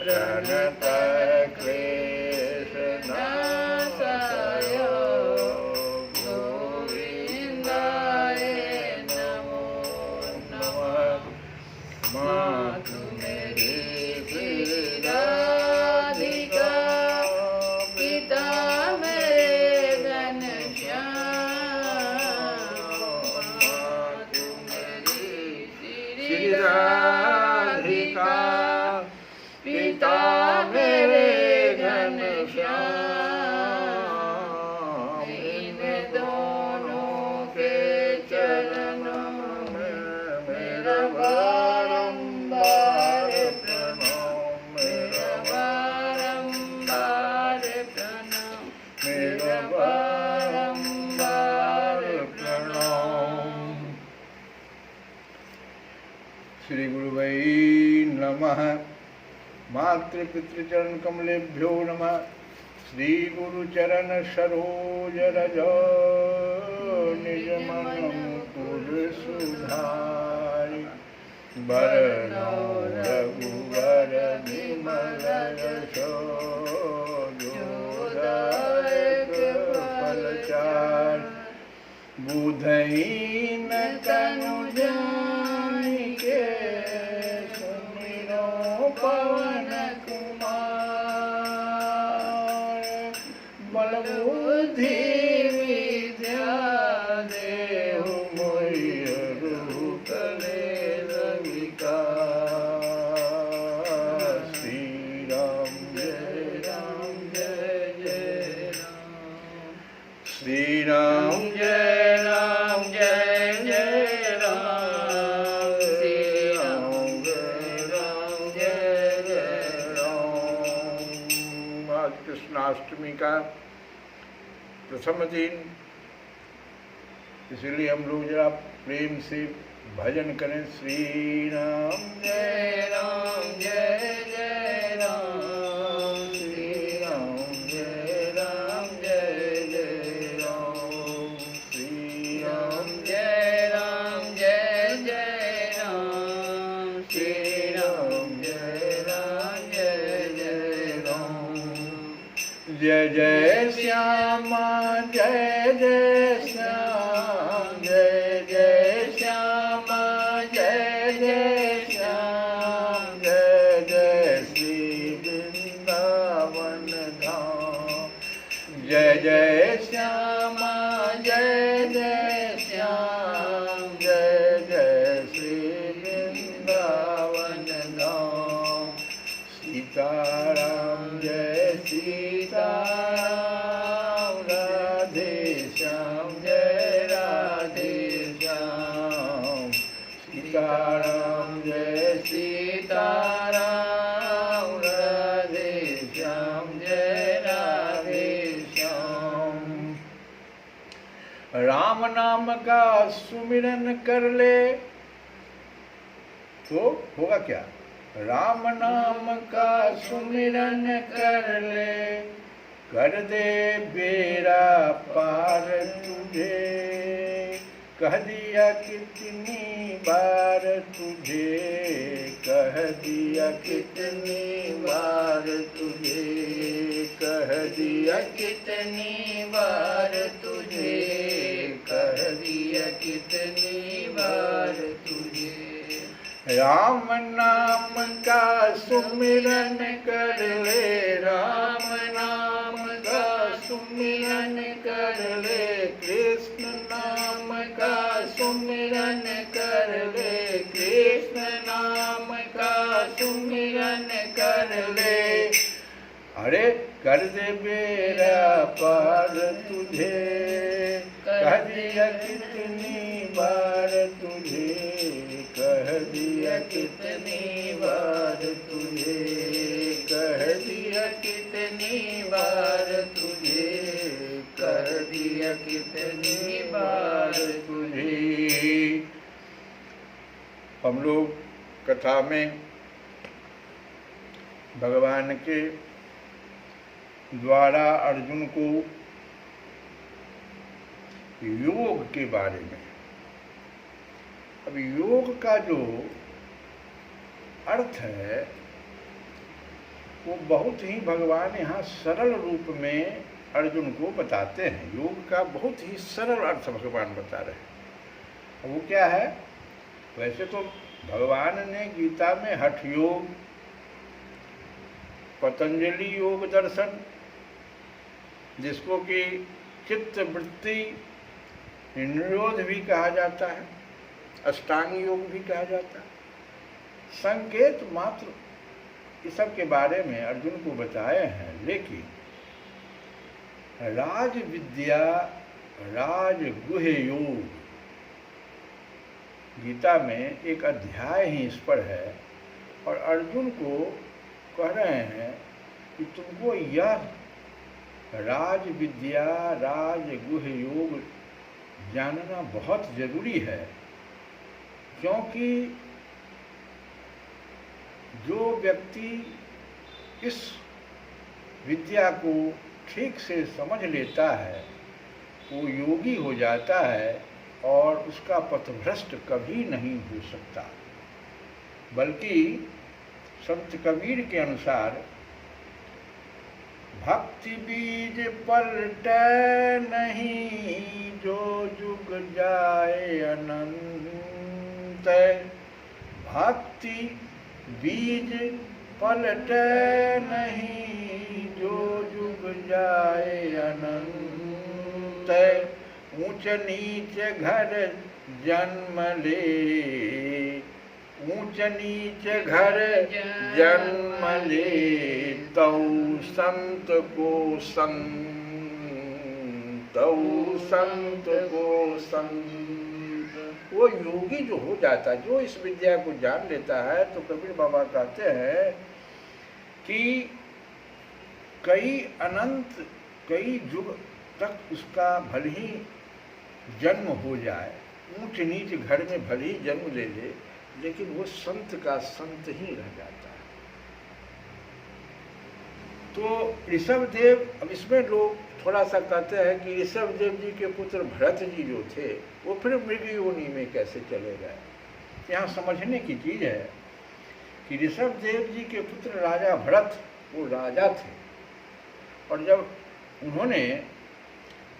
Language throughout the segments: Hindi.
प्रणत क्लेशनाशाय श्री गुरुवै नमः। मातृपितृचरण कमलेभ्यो नमः। श्री गुरुचरण सरोज रज निज मन मुकुर सुधारि। वरणो रघुवर विमल यशो जोदायक फलचारि। बुधहीन तनु जानिके सुमिरो पवन कुमार। बल बुद्धि विद्या देहु मोहि रूप ले रविकार। श्री राम जय राम जय जय राम। श्री राम जय कृष्णाष्टमी का प्रथम दिन, इसलिए हम लोग जरा प्रेम से भजन करें। श्री राम जय राम जय जय राम। श्री राम जय राम जय जय राम। श्री राम जय राम जय जय राम। श्री राम जय राम जय जय राम। जय जय श्यामा जय जय श्याम। जय जय श्यामा जय जय श्याम। जय जय श्री वृंदावन धाम। जय जय श्यामा जय जय श्याम। जय जय श्री वृंदावन धाम। सीताराम जय सीताराम। राधे श्याम जय राधे श्याम। सीताराम जय सीताराम। राधे श्याम जय राधे श्याम। राम नाम का सुमिरन कर ले तो होगा क्या? राम नाम का सुमिरन कर ले, कर दे बेड़ा पार तुझे। कह दिया कितनी बार तुझे, कह दिया कितनी बार तुझे, कह दिया कितनी बार तुझे, कह दिया कितनी बार तुझे। राम नाम का सुमिरन कर ले, राम नाम का सुमिरन कर ले। कृष्ण नाम का सुमिरन कर ले, कृष्ण नाम का सुमिरन कर ले। अरे कर दे बेड़ा पार तुझे, कह दिया कितनी बार तुझे, कह दिया कितनी बार तुझे, कह दिया कितनी बार तुझे, कह दिया कितनी बार तुझे। हम लोग कथा में भगवान के द्वारा अर्जुन को योग के बारे में, अब योग का जो अर्थ है वो बहुत ही भगवान यहाँ सरल रूप में अर्जुन को बताते हैं। योग का बहुत ही सरल अर्थ भगवान बता रहे हैं। वो क्या है? वैसे तो भगवान ने गीता में हठ योग, पतंजलि योग दर्शन, जिसको कि चित्त वृत्ति निरोध भी कहा जाता है, अष्टांग योग भी कहा जाता है, संकेत मात्र इस सब के बारे में अर्जुन को बताए हैं। लेकिन राज विद्या, राजगुह्य योग गीता में एक अध्याय ही इस पर है, और अर्जुन को कह रहे हैं कि तुमको यह राज विद्या, राजगुह्य योग जानना बहुत जरूरी है, क्योंकि जो व्यक्ति इस विद्या को ठीक से समझ लेता है वो योगी हो जाता है और उसका पथभ्रष्ट कभी नहीं हो सकता। बल्कि संत कबीर के अनुसार भक्ति बीज पलटै नहीं, जो जुग जाए अनंत। भक्ति बीज पलटै नहीं, जो जुग जाए अनंत। ऊंच नीच घर जन्म ले, ऊंच नीच घर जन्म ले, तऊ संत को संत, तऊ संत को संत। वो योगी जो हो जाता है, जो इस विद्या को जान लेता है, तो कबीर बाबा कहते हैं कि कई अनंत कई युग तक उसका भले ही जन्म हो जाए, ऊंच नीच घर में भले ही जन्म ले ले, लेकिन वो संत का संत ही रह जाता है। तो ऋषभदेव, अब इसमें लोग थोड़ा सा कहते हैं कि ऋषभदेव जी के पुत्र भरत जी जो थे वो फिर मृग योनि में कैसे चले गए। यहाँ समझने की चीज है कि ऋषभदेव जी के पुत्र राजा भरत वो राजा थे, और जब उन्होंने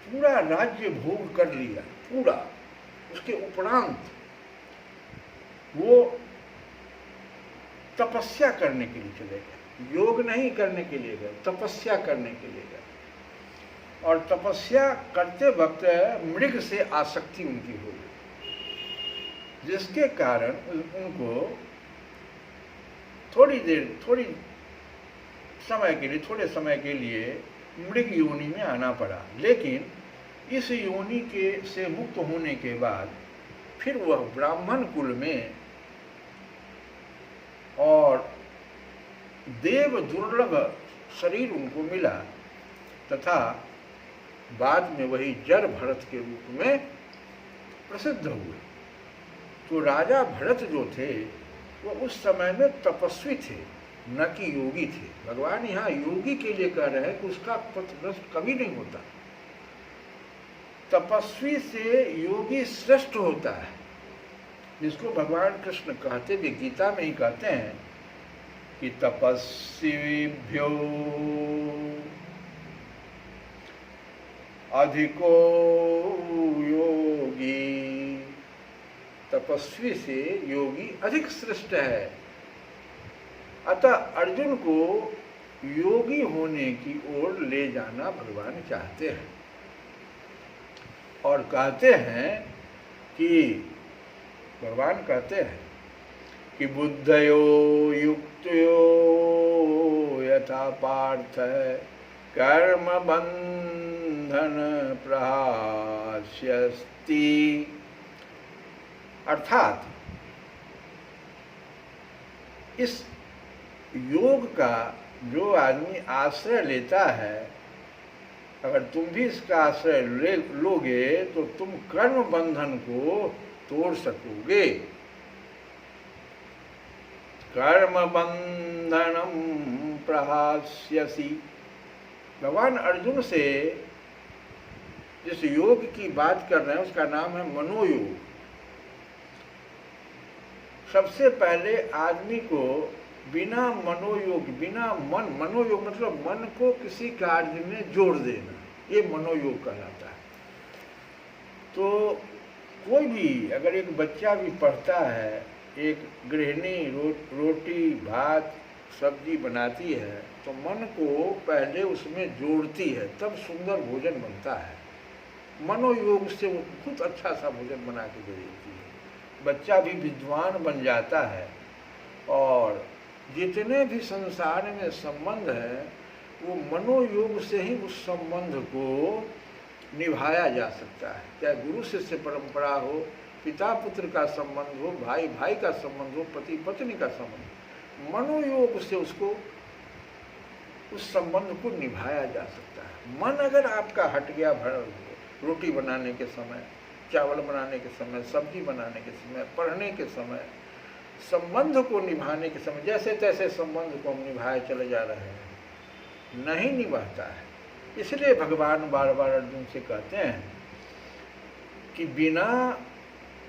पूरा राज्य भोग कर लिया पूरा, उसके उपरांत वो तपस्या करने के लिए चले गए। योग नहीं करने के लिए गए, तपस्या करने के लिए गए। और तपस्या करते वक्त मृग से आसक्ति उनकी हो गई, जिसके कारण उनको थोड़े समय के लिए मृग योनि में आना पड़ा। लेकिन इस योनि से मुक्त होने के बाद फिर वह ब्राह्मण कुल में और देव दुर्लभ शरीर उनको मिला, तथा बाद में वही जड़ भरत के रूप में प्रसिद्ध हुए। तो राजा भरत जो थे वो उस समय में तपस्वी थे, न कि योगी थे। भगवान यहाँ योगी के लिए कह रहे हैं कि उसका पथभ्रष्ट कभी नहीं होता। तपस्वी से योगी श्रेष्ठ होता है, जिसको भगवान कृष्ण कहते भी गीता में ही कहते हैं कि तपस्वीभ्यो अधिको योगी। तपस्वी से योगी अधिक श्रेष्ठ है। अतः अर्जुन को योगी होने की ओर ले जाना भगवान चाहते हैं, और कहते हैं कि भगवान कहते हैं कि बुद्धयो युक्तयो यथा पार्थ कर्म बंधन प्रहास्यस्ति। अर्थात इस योग का जो आदमी आश्रय लेता है, अगर तुम भी इसका आश्रय लोगे तो तुम कर्म बंधन को तोड़ सकोगे। कर्म बंधनम प्रहास्यसि। भगवान अर्जुन से जिस योग की बात कर रहे हैं उसका नाम है मनोयोग। सबसे पहले आदमी को बिना मनोयोग, बिना मन, मनोयोग मतलब मन को किसी कार्य में जोड़ देना, ये मनोयोग कहलाता है। तो कोई भी, अगर एक बच्चा भी पढ़ता है, एक गृहिणी रोटी भात सब्जी बनाती है, तो मन को पहले उसमें जोड़ती है, तब सुंदर भोजन बनता है। मनोयोग से वो बहुत अच्छा सा भोजन बना के दे देती है। बच्चा भी विद्वान बन जाता है, और जितने भी संसार में संबंध है वो मनोयोग से ही उस संबंध को निभाया जा सकता है। चाहे गुरु शिष्य परंपरा हो, पिता पुत्र का संबंध हो, भाई भाई का संबंध हो, पति पत्नी का संबंध, मनोयोग से उसको उस संबंध को निभाया जा सकता है। मन अगर आपका हट गया, रोटी बनाने के समय, चावल बनाने के समय, सब्जी बनाने के समय, पढ़ने के समय, संबंध को निभाने के समय जैसे तैसे संबंध को हम निभाए चले जा रहे हैं, नहीं निभाता है। इसलिए भगवान बार बार अर्जुन से कहते हैं कि बिना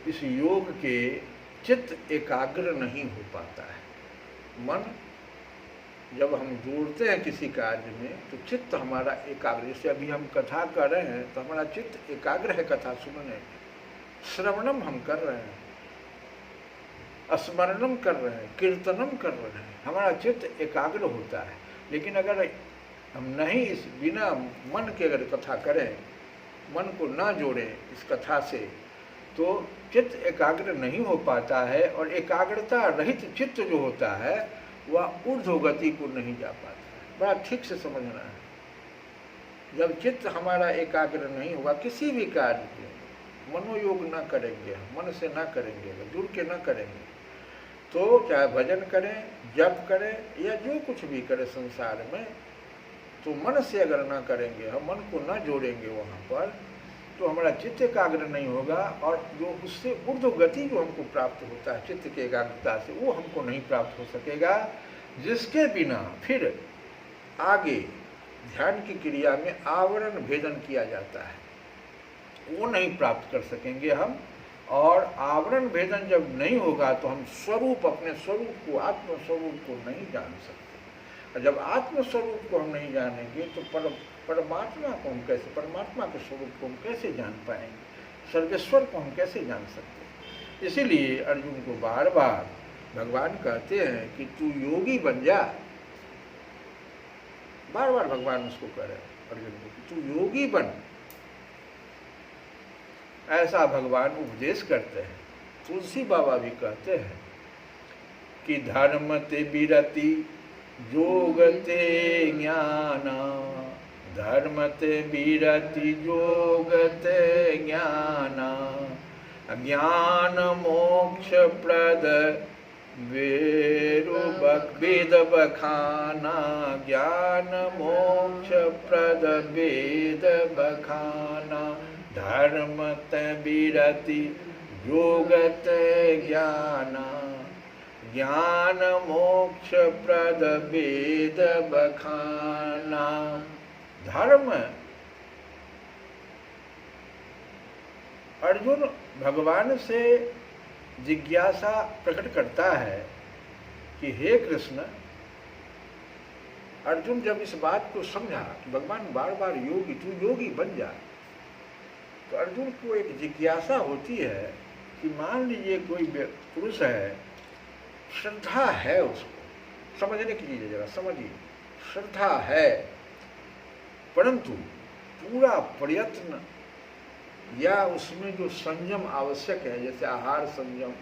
इस योग के चित्त एकाग्र नहीं हो पाता है। मन जब हम जोड़ते हैं किसी कार्य में तो चित्त हमारा एकाग्र, जैसे अभी हम कथा कर रहे हैं तो हमारा चित्त एकाग्र है कथा सुनने में, श्रवणम हम कर रहे हैं, स्मरणम कर रहे हैं, कीर्तनम कर रहे हैं, हमारा चित्त एकाग्र होता है। लेकिन अगर हम नहीं इस बिना मन के अगर कथा करें, मन को ना जोड़ें इस कथा से, तो चित्त एकाग्र नहीं हो पाता है और एकाग्रता रहित चित्त जो होता है वह ऊर्ध्व गति को नहीं जा पाता है। बड़ा ठीक से समझना है। जब चित्त हमारा एकाग्र नहीं होगा किसी भी कार्य के, मनोयोग ना करेंगे, मन से ना करेंगे, जुड़ के ना करेंगे, तो चाहे भजन करें, जप करें या जो कुछ भी करें संसार में, तो मन से अगर ना करेंगे, हम मन को ना जोड़ेंगे वहाँ पर, तो हमारा चित्त एकाग्र नहीं होगा और जो उससे ऊर्ध्व गति जो हमको प्राप्त होता है चित्त की एकाग्रता से, वो हमको नहीं प्राप्त हो सकेगा, जिसके बिना फिर आगे ध्यान की क्रिया में आवरण भेदन किया जाता है, वो नहीं प्राप्त कर सकेंगे हम। और आवरण भेदन जब नहीं होगा तो हम स्वरूप, अपने स्वरूप को, आत्मस्वरूप को नहीं जान सकते। और जब आत्मस्वरूप को हम नहीं जानेंगे तो परमात्मा को हम कैसे, परमात्मा के स्वरूप को हम कैसे जान पाएंगे, सर्वेश्वर को हम कैसे जान सकते। इसीलिए अर्जुन को बार बार भगवान कहते हैं कि तू योगी बन जा। बार बार भगवान उसको कह रहे हैं अर्जुन को कि तू योगी बन, ऐसा भगवान उपदेश करते हैं। तुलसी बाबा भी कहते हैं कि धर्म ते विरति योग ते ज्ञान, धर्म ते विरति योग ते ज्ञान, ज्ञान मोक्ष प्रद वेद बखाना, ज्ञान मोक्ष प्रद वेद बखाना, धर्म ते विरति योग ते ज्ञान, ज्ञान मोक्ष प्रद वेद बखाना। धर्म, अर्जुन भगवान से जिज्ञासा प्रकट करता है कि हे कृष्ण, अर्जुन जब इस बात को समझा कि भगवान बार बार योगी, तू योगी बन जा, तो अर्जुन को एक जिज्ञासा होती है कि मान लीजिए कोई पुरुष है, श्रद्धा है, उसको समझने की चीज़ जरा समझिए, श्रद्धा है, परंतु पूरा प्रयत्न या उसमें जो संयम आवश्यक है, जैसे आहार संयम,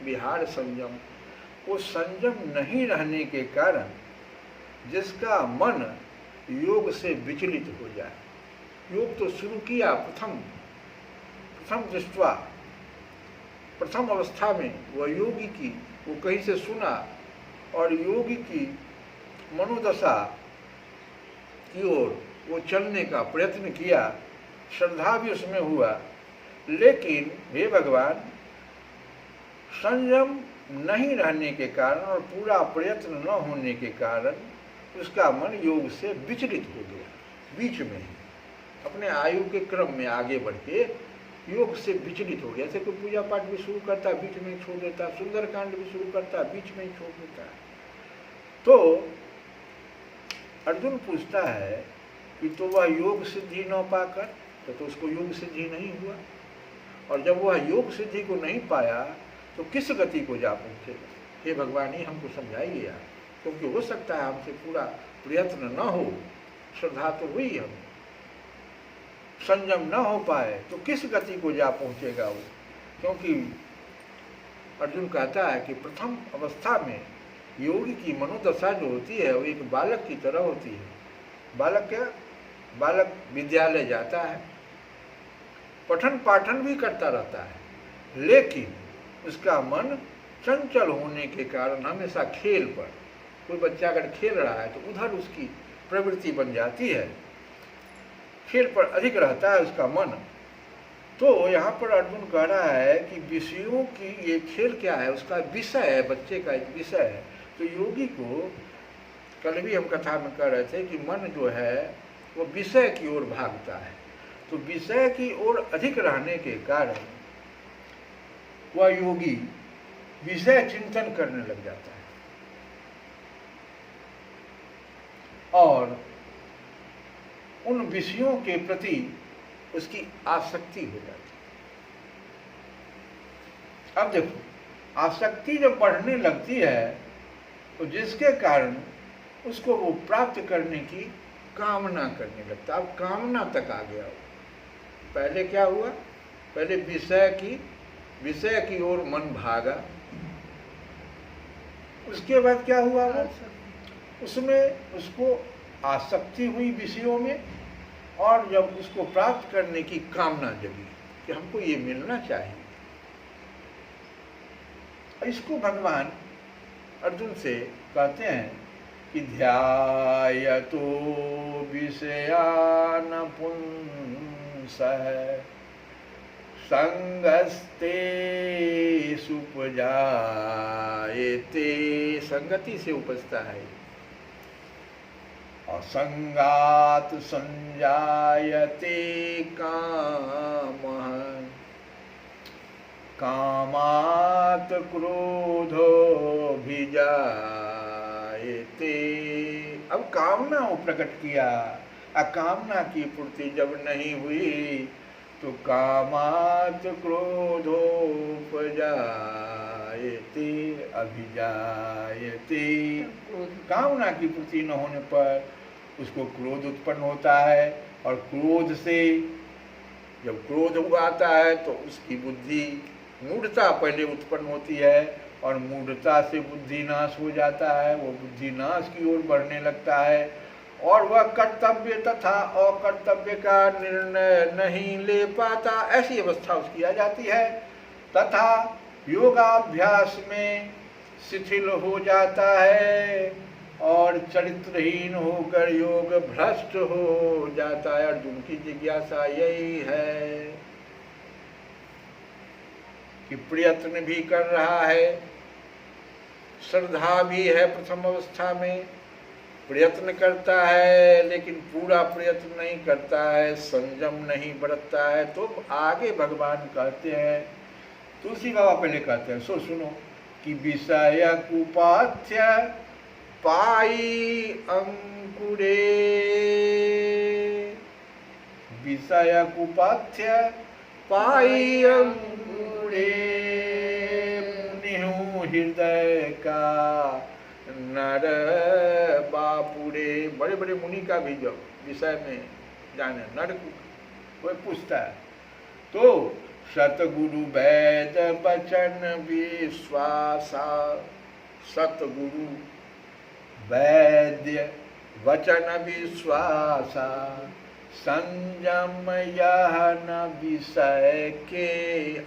विहार संयम, वो संयम नहीं रहने के कारण जिसका मन योग से विचलित हो जाए। योग तो शुरू किया प्रथम दृष्टवा, प्रथम अवस्था में वह योगी की, वो कहीं से सुना और योगी की मनोदशा की ओर वो चलने का प्रयत्न किया, श्रद्धा भी उसमें हुआ, लेकिन हे भगवान संयम नहीं रहने के कारण और पूरा प्रयत्न न होने के कारण उसका मन योग से विचलित हो गया। बीच में ही अपने आयु के क्रम में आगे बढ़ के योग से विचलित हो गया। जैसे कोई पूजा पाठ भी शुरू करता है बीच में ही छोड़ देता है, सुंदरकांड भी शुरू करता है बीच में ही छोड़ देता है। तो अर्जुन पूछता है कि तो वह योग सिद्धि न पाकर, तो उसको योग सिद्धि नहीं हुआ, और जब वह योग सिद्धि को नहीं पाया तो किस गति को जा पहुँचेगा। हे भगवान ही हमको समझाइए यार, क्योंकि हो सकता है हमसे पूरा प्रयत्न न हो, श्रद्धा तो हुई, हम संयम न हो पाए तो किस गति को जा पहुँचेगा वो। क्योंकि अर्जुन कहता है कि प्रथम अवस्था में योगी की मनोदशा जो होती है वो एक बालक की तरह होती है। बालक क्या, बालक विद्यालय जाता है, पठन पाठन भी करता रहता है, लेकिन उसका मन चंचल होने के कारण हमेशा खेल पर, कोई बच्चा अगर खेल रहा है तो उधर उसकी प्रवृत्ति बन जाती है, खेल पर अधिक रहता है उसका मन, तो यहाँ पर अर्जुन कह रहा है कि विषयों की ये खेल क्या है, उसका विषय है, बच्चे का एक विषय है। तो योगी को, कल भी हम कथा में कह रहे थे कि मन जो है वो विषय की ओर भागता है। तो विषय की ओर अधिक रहने के कारण वह योगी विषय चिंतन करने लग जाता है और उन विषयों के प्रति उसकी आसक्ति हो जाती है। अब देखो, आसक्ति जब बढ़ने लगती है तो जिसके कारण उसको वो प्राप्त करने की कामना करने लगता है। अब कामना तक आ गया। पहले क्या हुआ, पहले विषय की ओर मन भागा, उसके बाद क्या हुआ, वो उसमें उसको आसक्ति हुई विषयों में, और जब उसको प्राप्त करने की कामना जगी कि हमको ये मिलना चाहिए। इसको भगवान अर्जुन से कहते हैं कि ध्यायतो विषयान पुंसः संगस्ते सुपजायते। संगति से उपजता है, असंगात संजायते कामः कामात् क्रोधो भिजायते। अब कामना वो प्रकट किया, अकामना की पूर्ति जब नहीं हुई तो कामात् क्रोधोपजायते अभिजायते। कामना की पूर्ति न होने पर उसको क्रोध उत्पन्न होता है, और क्रोध से जब क्रोध आता है तो उसकी बुद्धि मूढ़ता पहले उत्पन्न होती है, और मूढ़ता से बुद्धि नाश हो जाता है। वो बुद्धि नाश की ओर बढ़ने लगता है, और वह कर्तव्य तथा अकर्तव्य का निर्णय नहीं ले पाता। ऐसी अवस्था उसकी आ जाती है, तथा योगाभ्यास में शिथिल हो जाता है और चरित्रहीन होकर योग भ्रष्ट हो जाता है। अर्जुन की जिज्ञासा यही है कि प्रयत्न भी कर रहा है, श्रद्धा भी है, प्रथम अवस्था में प्रयत्न करता है, लेकिन पूरा प्रयत्न नहीं करता है, संयम नहीं बरतता है। तो आगे भगवान कहते हैं, तुलसी बाबा पहले कहते हैं, सुनो कि विषय कुपाथ्य पाई अंकुरे, विषय कुपाथ्य पाई अंकुरे, मुनिहु हृदय का नर बापुरे। बड़े बड़े मुनि का भी जो विषय में जाने नर कोई पूछता है तो सतगुरु वैद बचन विश्वासा, सतगुरु वैद्य वचन विश्वासा, संयम यह न विषय के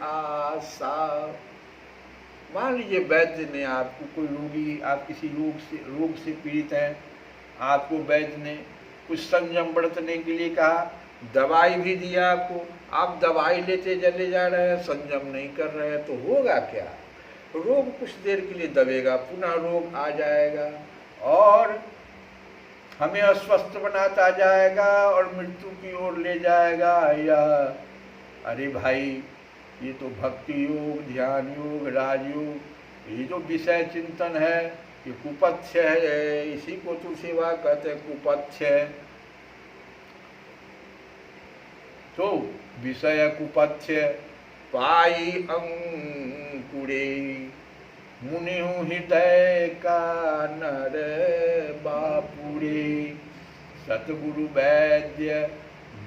आशा। मान लीजिए वैद्य ने आपको, कोई रोगी, आप किसी रोग से पीड़ित हैं, आपको वैद्य ने कुछ संयम बरतने के लिए कहा, दवाई भी दिया आपको, आप दवाई लेते चले जा रहे हैं, संयम नहीं कर रहे हैं, तो होगा क्या, रोग कुछ देर के लिए दबेगा, पुनः रोग आ जाएगा और हमें अस्वस्थ बनाता जाएगा और मृत्यु की ओर ले जाएगा। या अरे भाई, ये तो भक्ति योग, ध्यान योग, राजयोग, ये जो विषय चिंतन है ये कुपथ्य है। इसी को तुलसी बाबा कहते हैं कुपथ्य। तो विषय कुपथ्य पाई अंकुरे, मुनिहु हृदय का नर बापुरे, सतगुरु वैद्य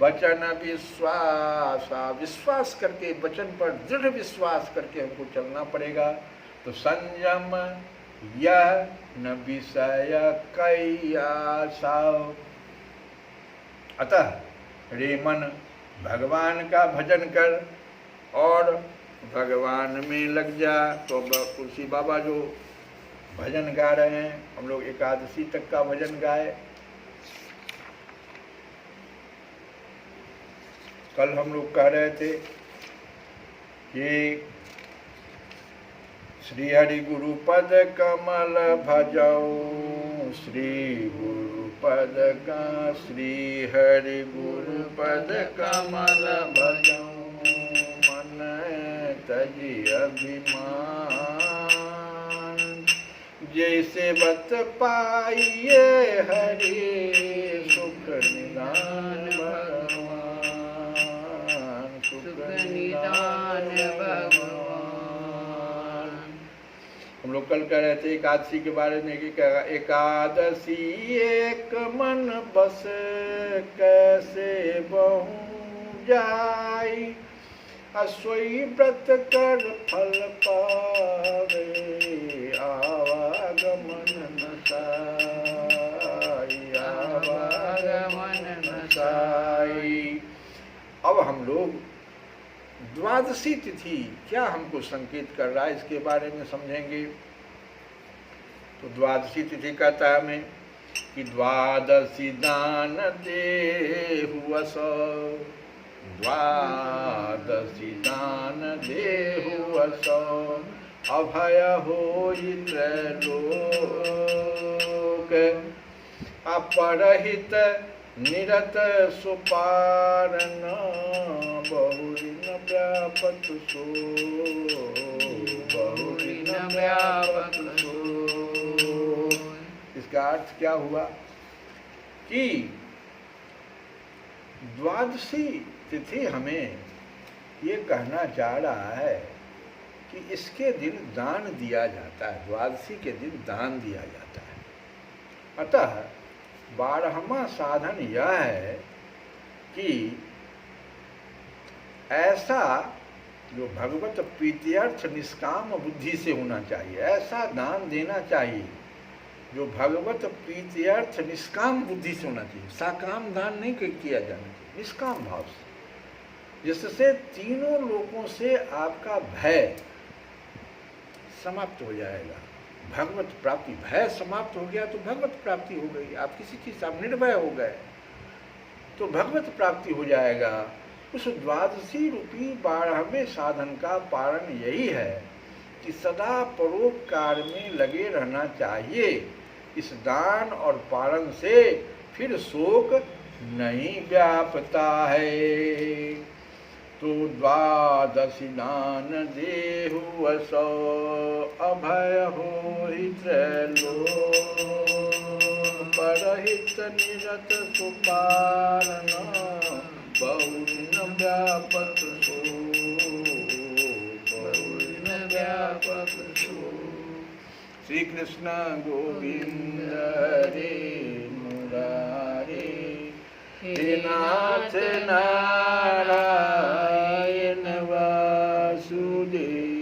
वचन विश्वासा। विश्वास करके, वचन पर दृढ़ विश्वास करके हमको चलना पड़ेगा। तो संयम यह न विषय कैयासा। अतः रे मन, भगवान का भजन कर और भगवान में लग जा। तो तुलसी बाबा जो भजन गा रहे हैं, हम लोग एकादशी तक का भजन गाए। कल हम लोग कह रहे थे ये श्री हरि गुरु पद कमल भजौ, श्री गुरु पद का श्री हरि गुरु पद कमल भजौ, मन तजी अभिमान, जैसे बत पाइए हरि सुख निदान भगवान, सुख निदान भगवान। हम लोग कल कह रहे थे एकादशी के बारे में कि एकादशी एक मन बस कैसे बहु जाई, असोई व्रत कर फल पावे, आवागमन न साई, आवागमन न साई। अब हम लोग द्वादशी तिथि क्या हमको संकेत कर रहा है इसके बारे में समझेंगे। तो द्वादशी तिथि कहता है हमें कि द्वादशी दान देहु असौ, द्वादशी दान देहु असौ, अभय होई त्रैलोक, अपरहित निरत सुपारन, बहुरिन व्यापक सो, बहुरिन व्यापक सो। इसका अर्थ क्या हुआ कि द्वादशी तिथि हमें ये कहना चाह रहा है कि इसके दिन दान दिया जाता है, द्वादशी के दिन दान दिया जाता है। अतः 12वां साधन यह है कि ऐसा जो भगवत प्रीत्यर्थ निष्काम बुद्धि से होना चाहिए, ऐसा दान देना चाहिए जो भगवत प्रीत्यर्थ निष्काम बुद्धि से होना चाहिए। साकाम दान नहीं किया जाना चाहिए, निष्काम भाव से, जिससे तीनों लोगों से आपका भय समाप्त हो जाएगा। भगवत प्राप्ति, भय समाप्त हो गया तो भगवत प्राप्ति हो गई। आप किसी चीज से आप निर्भय हो गए तो भगवत प्राप्ति हो जाएगा। उस द्वादशी रूपी 12वें साधन का पारण यही है कि सदा परोपकार में लगे रहना चाहिए। इस दान और पारण से फिर शोक नहीं व्यापता है। तो द्वादशी दान देहु असौ, अभय होई त्रैलोक, परहित निरत सुपारन, बहुरिन व्यापक सो, बहुरिन व्यापक सो। श्री कृष्ण गोविंद हरे मुरारे, हे नाथ नारायण वासुदेव।